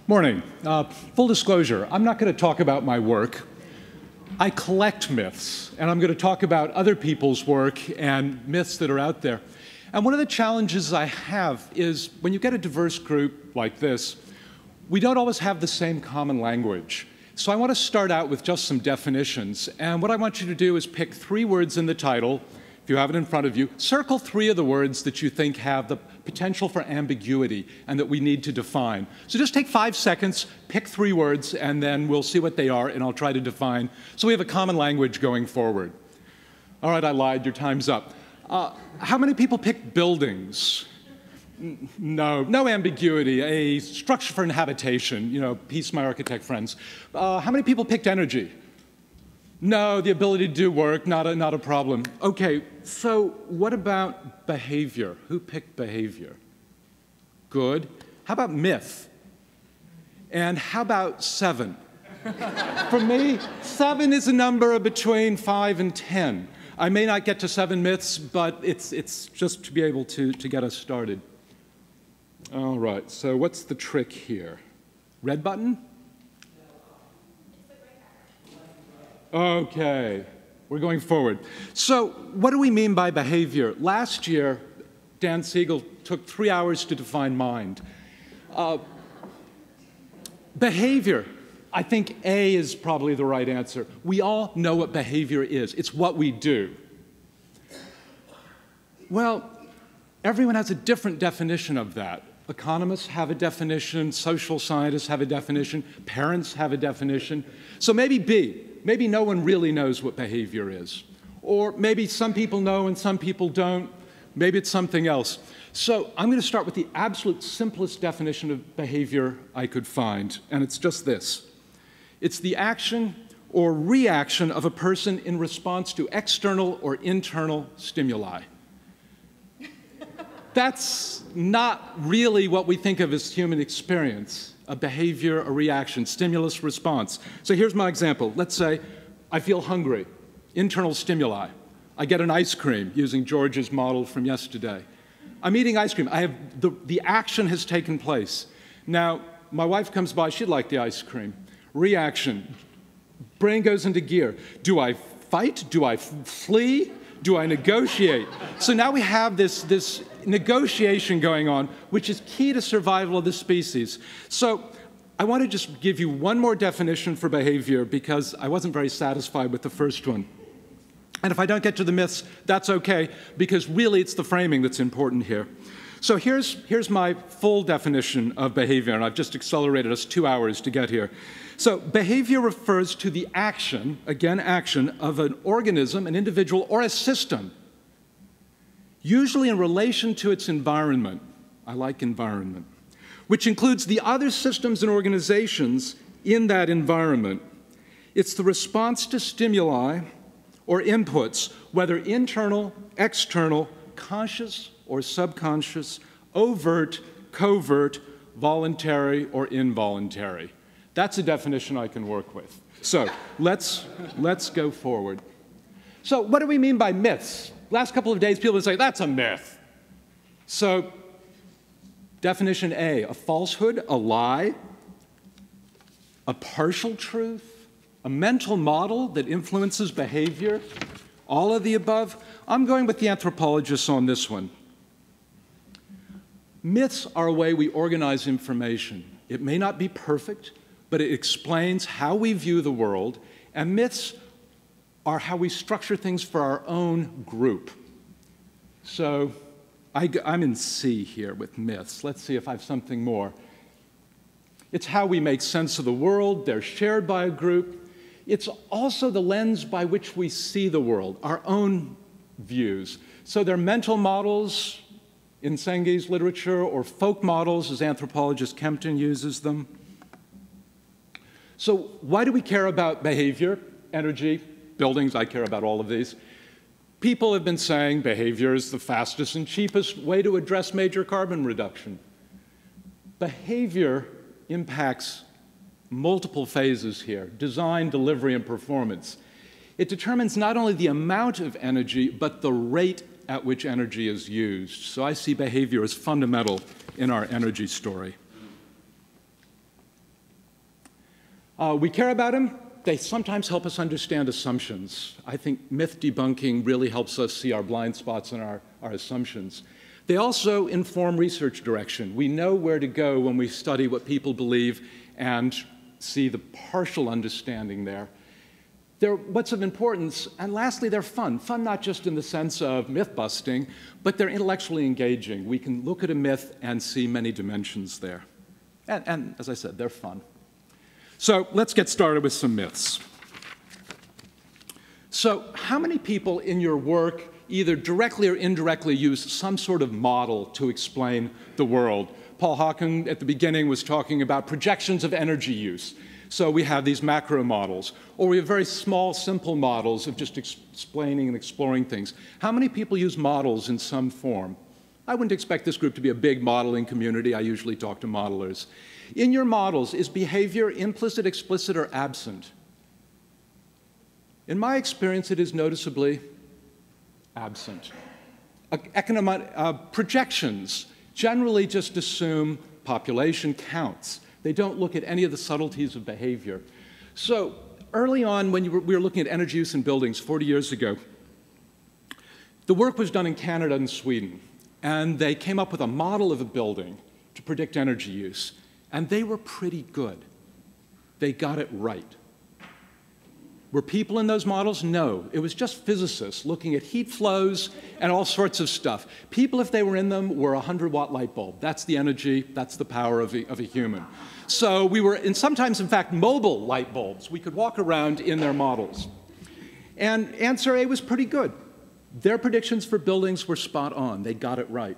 Morning. Full disclosure, I'm not going to talk about my work. I collect myths, and I'm going to talk about other people's work and myths that are out there. And one of the challenges I have is when you get a diverse group like this, we don't always have the same common language. So I want to start out with just some definitions. And what I want you to do is pick 3 words in the title. If you have it in front of you, circle 3 of the words that you think have the potential for ambiguity and that we need to define. So just take 5 seconds, pick 3 words, and then we'll see what they are, and I'll try to define so we have a common language going forward. All right, I lied. Your time's up. How many people picked buildings? No ambiguity. A structure for inhabitation. You know, peace, my architect friends. How many people picked energy? No, the ability to do work, not a problem. Okay, so what about behavior? Who picked behavior? Good. How about myth? And how about 7? For me, 7 is a number between 5 and 10. I may not get to 7 myths, but it's just to be able to get us started. All right, so what's the trick here? Red button? Okay, we're going forward. So what do we mean by behavior? Last year, Dan Siegel took 3 hours to define mind. Behavior, I think A is probably the right answer. We all know what behavior is. It's what we do. Well, everyone has a different definition of that. Economists have a definition, social scientists have a definition, parents have a definition. So maybe B. Maybe no one really knows what behavior is. Or maybe some people know and some people don't. Maybe it's something else. So I'm going to start with the absolute simplest definition of behavior I could find, and it's just this. It's the action or reaction of a person in response to external or internal stimuli. That's not really what we think of as human experience. A behavior, a reaction, stimulus, response. So here's my example. Let's say I feel hungry, internal stimuli. I get an ice cream, using George's model from yesterday. I'm eating ice cream. The action has taken place. Now, my wife comes by, she'd like the ice cream. Reaction, brain goes into gear. Do I fight? Do I flee? Do I negotiate? So now we have this negotiation going on, which is key to survival of the species. So I want to just give you one more definition for behavior because I wasn't very satisfied with the first one. And if I don't get to the myths, that's okay, because really it's the framing that's important here. So here's my full definition of behavior, and I've just accelerated us 2 hours to get here. So behavior refers to the action, again action, of an organism, an individual, or a system, usually in relation to its environment. I like environment, which includes the other systems and organizations in that environment. It's the response to stimuli or inputs, whether internal, external, conscious or subconscious, overt, covert, voluntary or involuntary. That's a definition I can work with. So let's go forward. So what do we mean by myths? Last couple of days, people would say, that's a myth. So definition A, a falsehood, a lie, a partial truth, a mental model that influences behavior, all of the above. I'm going with the anthropologists on this one. Myths are a way we organize information. It may not be perfect, but it explains how we view the world, and myths are how we structure things for our own group. So I'm in C here with myths. Let's see if I have something more. It's how we make sense of the world. They're shared by a group. It's also the lens by which we see the world, our own views. So they're mental models in Sengi's literature, or folk models, as anthropologist Kempton uses them. So why do we care about behavior, energy, buildings? I care about all of these. People have been saying behavior is the fastest and cheapest way to address major carbon reduction. Behavior impacts multiple phases here: design, delivery, and performance. It determines not only the amount of energy, but the rate at which energy is used. So I see behavior as fundamental in our energy story. We care about them. They sometimes help us understand assumptions. I think myth debunking really helps us see our blind spots in our assumptions. They also inform research direction. We know where to go when we study what people believe and see the partial understanding there. They're what's of importance, and lastly, they're fun. Fun not just in the sense of myth-busting, but they're intellectually engaging. We can look at a myth and see many dimensions there. And as I said, they're fun. So let's get started with some myths. So how many people in your work either directly or indirectly use some sort of model to explain the world? Paul Hawken at the beginning was talking about projections of energy use. So we have these macro models, or we have very small, simple models of just explaining and exploring things. How many people use models in some form? I wouldn't expect this group to be a big modeling community. I usually talk to modelers. In your models, is behavior implicit, explicit, or absent? In my experience, it is noticeably absent. Projections generally just assume population counts. They don't look at any of the subtleties of behavior. So early on, when we were looking at energy use in buildings 40 years ago, the work was done in Canada and Sweden. And they came up with a model of a building to predict energy use. And they were pretty good. They got it right. Were people in those models? No. It was just physicists looking at heat flows and all sorts of stuff. People, if they were in them, were a 100-watt light bulb. That's the energy, that's the power of a human. So we were, and sometimes, in fact, mobile light bulbs. We could walk around in their models. And answer A was pretty good. Their predictions for buildings were spot on. They got it right.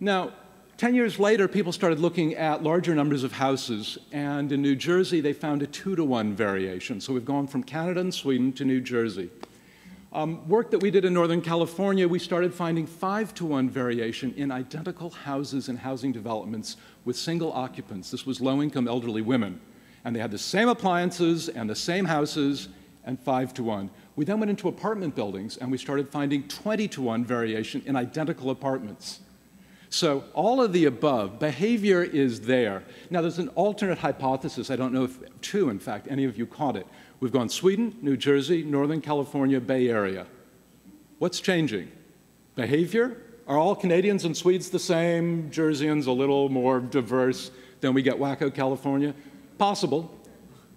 Now, 10 years later, people started looking at larger numbers of houses, and in New Jersey, they found a 2-to-1 variation. So we've gone from Canada and Sweden to New Jersey. Work that we did in Northern California, we started finding 5-to-1 variation in identical houses and housing developments with single occupants. This was low-income elderly women. And they had the same appliances and the same houses and 5-to-1. We then went into apartment buildings, and we started finding 20-to-1 variation in identical apartments. So all of the above, behavior is there. Now, there's an alternate hypothesis. I don't know if two, in fact, any of you caught it. We've gone Sweden, New Jersey, Northern California, Bay Area. What's changing? Behavior? Are all Canadians and Swedes the same? Jerseyans a little more diverse? Then we get wacko California? Possible.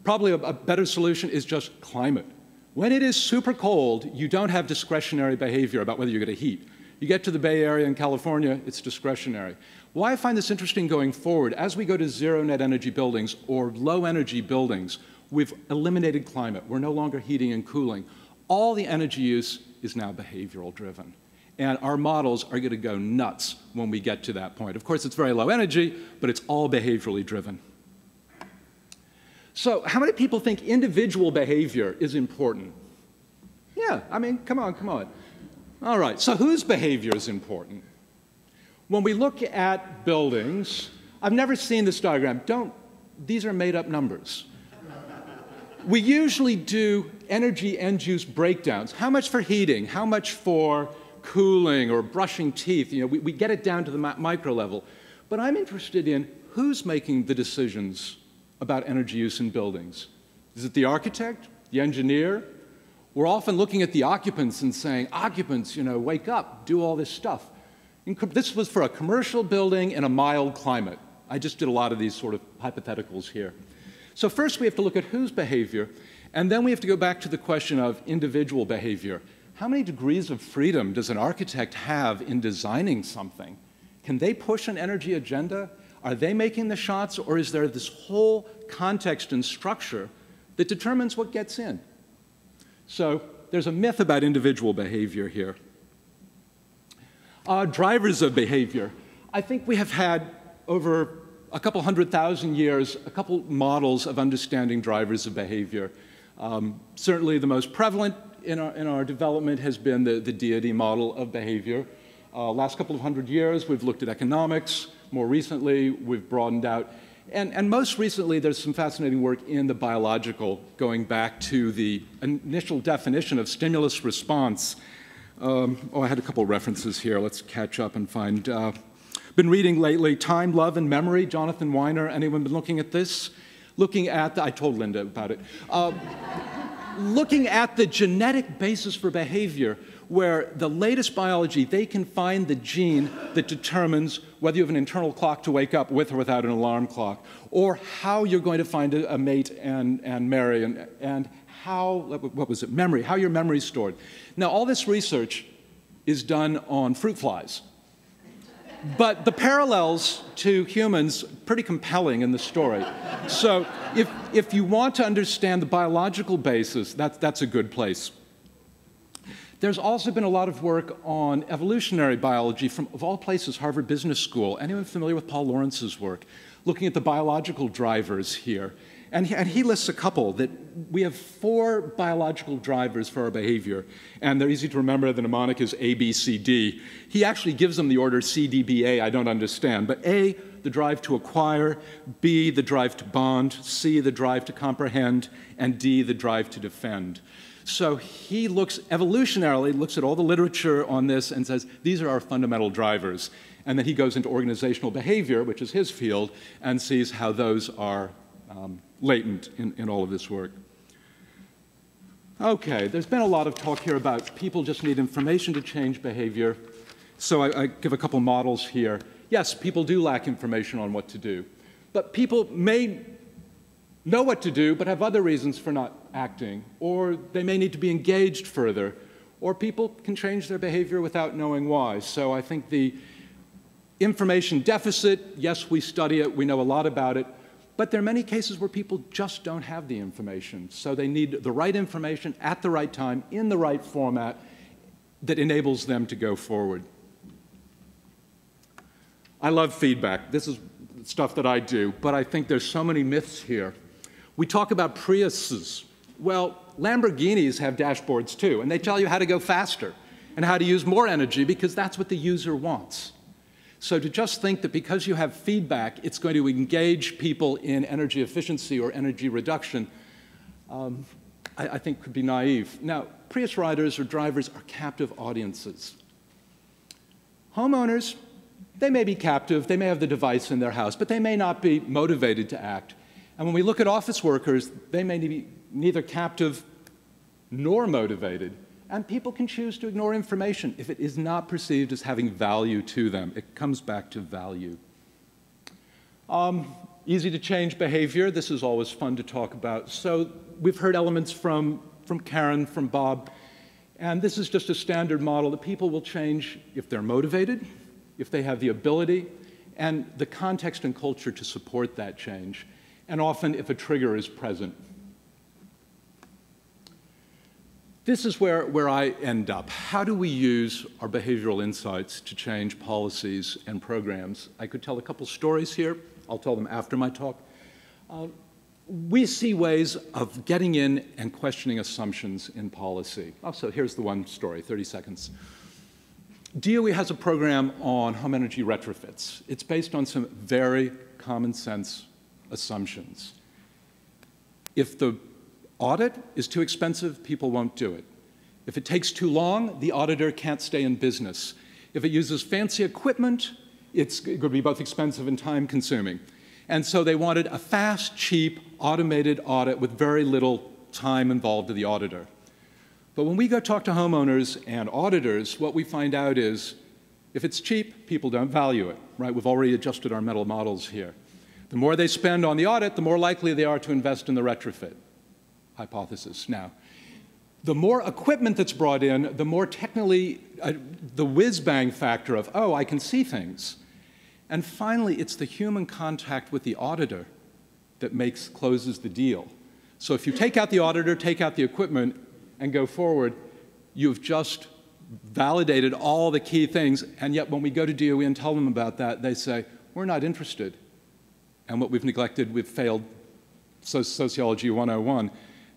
Probably a better solution is just climate. When it is super cold, you don't have discretionary behavior about whether you're going to heat. You get to the Bay Area in California, it's discretionary. Why I find this interesting going forward, as we go to zero net energy buildings or low energy buildings, we've eliminated climate. We're no longer heating and cooling. All the energy use is now behavioral driven. And our models are going to go nuts when we get to that point. Of course, it's very low energy, but it's all behaviorally driven. So how many people think individual behavior is important? Yeah, I mean, come on, come on. All right, so whose behavior is important? When we look at buildings, I've never seen this diagram. These are made up numbers. We usually do energy end-use breakdowns. How much for heating? How much for cooling or brushing teeth? You know, we get it down to the micro level. But I'm interested in who's making the decisions about energy use in buildings. Is it the architect, the engineer? We're often looking at the occupants and saying, occupants, you know, wake up, do all this stuff. This was for a commercial building in a mild climate. I just did a lot of these sort of hypotheticals here. So first we have to look at whose behavior, and then we have to go back to the question of individual behavior. How many degrees of freedom does an architect have in designing something? Can they push an energy agenda? Are they making the shots, or is there this whole context and structure that determines what gets in? So there's a myth about individual behavior here. Drivers of behavior. I think we have had, over a couple 100,000 years, a couple models of understanding drivers of behavior. Certainly the most prevalent in our development has been the deity model of behavior. Last couple of 100 years, we've looked at economics. More recently, we've broadened out. And most recently, there's some fascinating work in the biological, going back to the initial definition of stimulus response. I had a couple references here. Let's catch up and find. Been reading lately Time, Love, and Memory, Jonathan Weiner. Anyone been looking at this? looking at I told Linda about it, looking at the genetic basis for behavior, where the latest biology, they can find the gene that determines whether you have an internal clock to wake up with or without an alarm clock, or how you're going to find a mate and marry, and how, what was it, memory, how your memory is stored. Now, all this research is done on fruit flies. But the parallels to humans, pretty compelling in the story. So if you want to understand the biological basis, that's a good place. There's also been a lot of work on evolutionary biology from, of all places, Harvard Business School. Anyone familiar with Paul Lawrence's work? Looking at the biological drivers here. And he lists a couple, that we have 4 biological drivers for our behavior, and they're easy to remember. The mnemonic is A, B, C, D. He actually gives them the order C, D, B, A. I don't understand. But A, the drive to acquire, B, the drive to bond, C, the drive to comprehend, and D, the drive to defend. So he looks evolutionarily, looks at all the literature on this and says, these are our fundamental drivers. And then he goes into organizational behavior, which is his field, and sees how those are latent in all of this work. Okay, there's been a lot of talk here about people just need information to change behavior. So I give a couple models here. Yes, people do lack information on what to do. But people may know what to do, but have other reasons for not acting. Or they may need to be engaged further. Or people can change their behavior without knowing why. So I think the information deficit, yes, we study it, we know a lot about it. But there are many cases where people just don't have the information. So they need the right information at the right time, in the right format, that enables them to go forward. I love feedback. This is stuff that I do, but I think there's so many myths here. We talk about Priuses. Well, Lamborghinis have dashboards too, and they tell you how to go faster and how to use more energy because that's what the user wants. So to just think that because you have feedback, it's going to engage people in energy efficiency or energy reduction, I think could be naive. Now, Prius riders or drivers are captive audiences. Homeowners, they may be captive, they may have the device in their house, but they may not be motivated to act. And when we look at office workers, they may be neither captive nor motivated. And people can choose to ignore information if it is not perceived as having value to them. It comes back to value. Easy to change behavior. This is always fun to talk about. So we've heard elements from Karen, from Bob. And this is just a standard model that people will change if they're motivated, if they have the ability, and the context and culture to support that change. And often if a trigger is present. This is where I end up. How do we use our behavioral insights to change policies and programs? I could tell a couple stories here. I'll tell them after my talk. We see ways of getting in and questioning assumptions in policy. So here's the one story, 30 seconds. DOE has a program on home energy retrofits. It's based on some very common sense assumptions. If the audit is too expensive, people won't do it. If it takes too long, the auditor can't stay in business. If it uses fancy equipment, it's going to be both expensive and time-consuming. And so they wanted a fast, cheap, automated audit with very little time involved to the auditor. But when we go talk to homeowners and auditors, what we find out is if it's cheap, people don't value it, right? We've already adjusted our mental models here. The more they spend on the audit, the more likely they are to invest in the retrofit hypothesis. Now, the more equipment that's brought in, the more technically, the whiz-bang factor of, oh, I can see things. And finally, it's the human contact with the auditor that closes the deal. So if you take out the auditor, take out the equipment, and go forward, you've just validated all the key things, and yet when we go to DOE and tell them about that, they say, we're not interested. And what we've neglected, we've failed Sociology 101.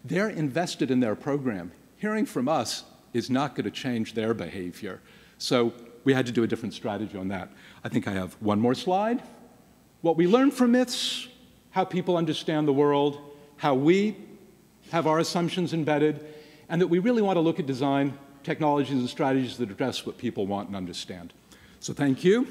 They're invested in their program. Hearing from us is not going to change their behavior. So we had to do a different strategy on that. I think I have one more slide. What we learn from myths, how people understand the world, how we have our assumptions embedded, and that we really want to look at design technologies and strategies that address what people want and understand. So thank you.